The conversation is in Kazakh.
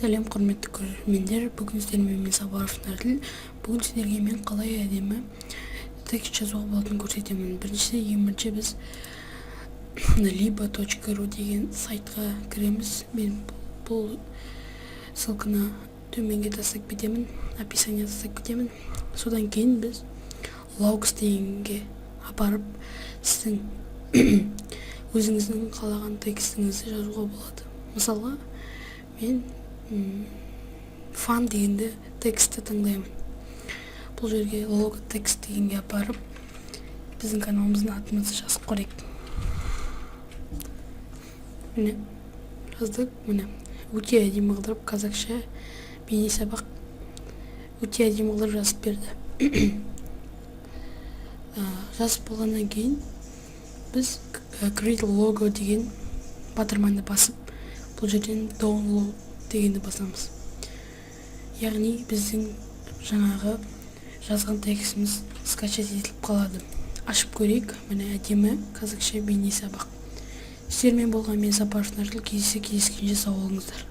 Сәлем құрметті көрермендер, бүгін сіздермен мен Сапаров Нәділ. Бүгін сіздерге мен қалай әдемі текст жазуға болатынын көрсетемін. Ең бірінші біз libo.ru деген сайтқа кіреміз. Мен бұл ссылканы төменге тастап кетемін, описание тастап кетемін. Содан кейін біз Logos дегенге апарып сіздің өзіңіздің қалаған текстіңізді жазуға болады. Мысалға, мен фан дегенде текстті таңдаймын. Бұл жерге лого текст дегенге апарып, біздің каналымыздың атымызды жазып қойайық. Міне, жаздық. Міне, өте әдемі қылдырып, қазақша бейне сабақ өте әдемі қылдырып жазып берді. Жазып болғаннан кейін біз create logo деген батырманды басып, бұл жерден download дегенді басамыз. Яғни біздің жаңағы жазған текстіміз скачать етіліп қалады. Ашып көрейік. Міне әдемі қазақша бейне сабақ. Сіздермен болған мен Сапаров Нәділ. Кездескенше сау болыңыздар.